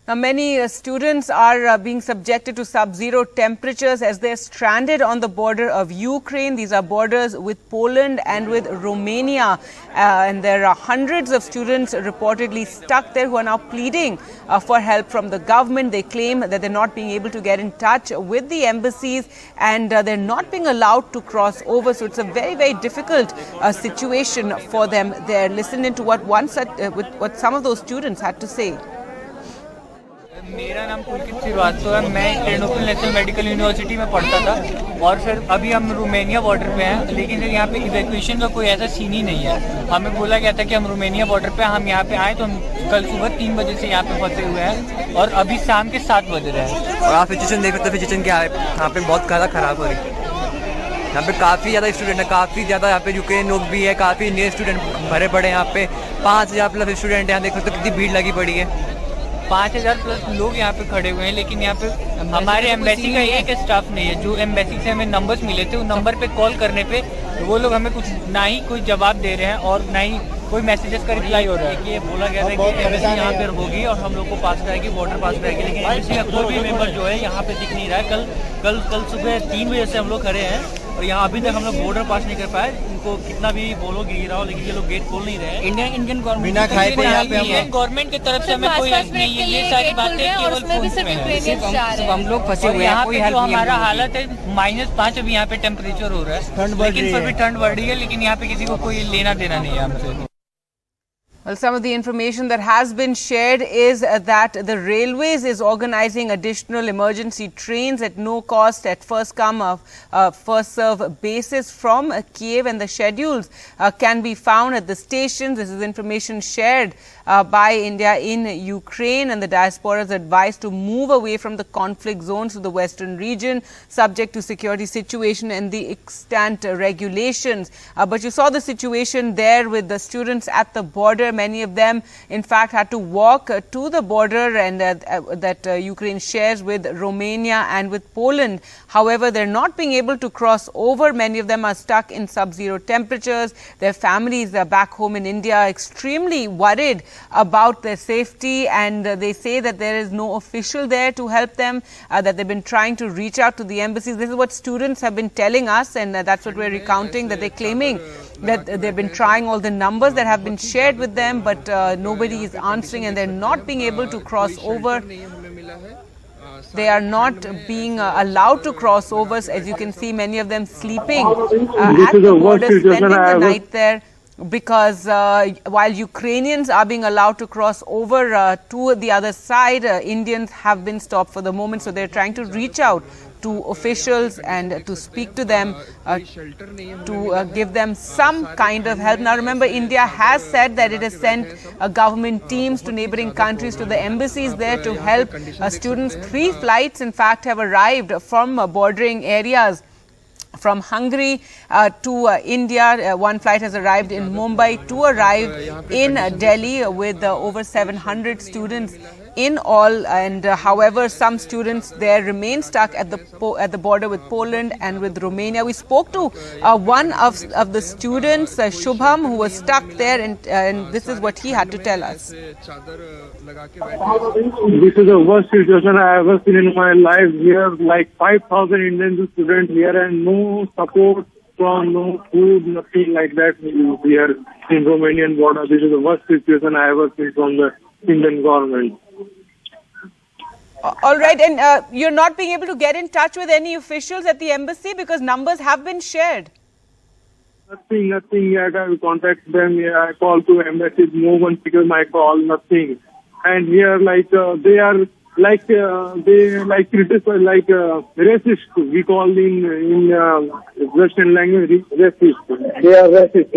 Now, many students are being subjected to sub-zero temperatures as they're stranded on the border of Ukraine. These are borders with Poland and with Romania. And there are hundreds of students reportedly stuck there who are now pleading for help from the government. They claim that they're not being able to get in touch with the embassies and they're not being allowed to cross over. So it's a very, very difficult situation for them there. Listen into what some of those students had to say. मेरा नाम पुलकित श्रीवास्तव है। मैं ट्रेनोपिल national medical university में पढ़ता था और फिर अभी हम रोमानिया बॉर्डर पे हैं, लेकिन यहाँ पे इवैक्यूएशन का कोई ऐसा सीन ही नहीं है। हमें बोला गया था कि हम रोमानिया बॉर्डर पे हम यहाँ पे आए, तो हम कल सुबह 3 बजे से यहाँ पे फंसे हुए हैं और अभी शाम के 7 बज रहे हैं। और आप सिचुएशन देख सकते हैं, सिचुएशन क्या है यहाँ पे, बहुत ज़्यादा ख़राब हो रही है। यहाँ पे काफ़ी ज़्यादा स्टूडेंट है, काफ़ी ज़्यादा यहाँ पे यूक्रेन लोग भी है, काफ़ी इंडियन स्टूडेंट भरे पड़े हैं। यहाँ पे 5000 प्लस स्टूडेंट यहाँ देख सकते हो, कितनी भीड़ लगी पड़ी है। 5000 प्लस लोग यहाँ पे खड़े हुए हैं, लेकिन यहाँ पे हमारे एम्बेसी का एक स्टाफ नहीं है। जो एम्बेसी से हमें नंबर्स मिले थे, उन नंबर पे कॉल करने पे वो लोग हमें कुछ ना ही कोई जवाब दे रहे हैं और ना ही कोई मैसेजेस का रिप्लाई हो रहा है। ये बोला गया था कि एम्बेसी यहाँ पे होगी और हम लोग को पास कराएगी, बॉर्डर पास कराएगी, लेकिन एम्बेसी का कोई भी मेंबर जो है यहाँ पे दिख नहीं रहा है। कल सुबह 3 बजे से हम लोग खड़े हैं और यहाँ अभी तक हम लोग बॉर्डर पास नहीं कर पाए। इनको कितना भी बोलो गिरा हो, लेकिन ये लोग गेट खोल नहीं रहे हैं। इंडियन गवर्नमेंट बिना खाए को यहाँ पे इंडियन गवर्नमेंट की तरफ से हमें कोई हेल्प नहीं है। ये सारी बातें केवल फोन में है। हम लोग फंसे हुए हैं। यहाँ पे जो हमारा हालत है -5 अभी यहाँ पे टेम्परेचर हो रहा है, लेकिन फिर भी ठंड बढ़ रही है, लेकिन यहाँ पे किसी को कोई लेना देना नहीं है हमसे। Well, some of the information that has been shared is that the railways is organizing additional emergency trains at no cost, at first come, first serve basis from Kiev, and the schedules can be found at the stations. This is information shared by India in Ukraine, and the diaspora is advised to move away from the conflict zones to the western region, subject to security situation and the extant regulations. But you saw the situation there with the students at the border. Many of them, in fact, had to walk to the border and that Ukraine shares with Romania and with Poland. However, they're not being able to cross over. Many of them are stuck in sub-zero temperatures. Their families are back home in India are extremely worried about their safety, and they say that there is no official there to help them, that they've been trying to reach out to the embassies. This is what students have been telling us, and that's what we're recounting, that they're claiming that they've been trying all the numbers that have been shared with them, but nobody is answering and they're not being able to cross over. They are not being allowed to cross over. As you can see, many of them sleeping at the border, spending the night there, because while Ukrainians are being allowed to cross over to the other side, Indians have been stopped for the moment. So they're trying to reach out to officials and to speak to them, to give them some kind of help. Now remember, India has said that it has sent government teams to neighboring countries, to the embassies there to help students. 3 flights, in fact, have arrived from bordering areas. From Hungary to India, 1 flight has arrived in Mumbai, 2 arrived in Delhi with over 700 students in all. And however, some students there remain stuck at the border with Poland and with Romania. We spoke to one of the students, Shubham, who was stuck there, and this is what he had to tell us. This is the worst situation I have ever seen in my life. We have like 5,000 Indian students here and no support from, no food, nothing like that here in Romanian border. This is the worst situation I have ever seen from the Indian government. All right, and you're not being able to get in touch with any officials at the embassy because numbers have been shared. Nothing yet. I will contact them. I call to embassy. No one picks my call. Nothing. And here, they are criticize, racist. We call in Russian language racist. They are racist,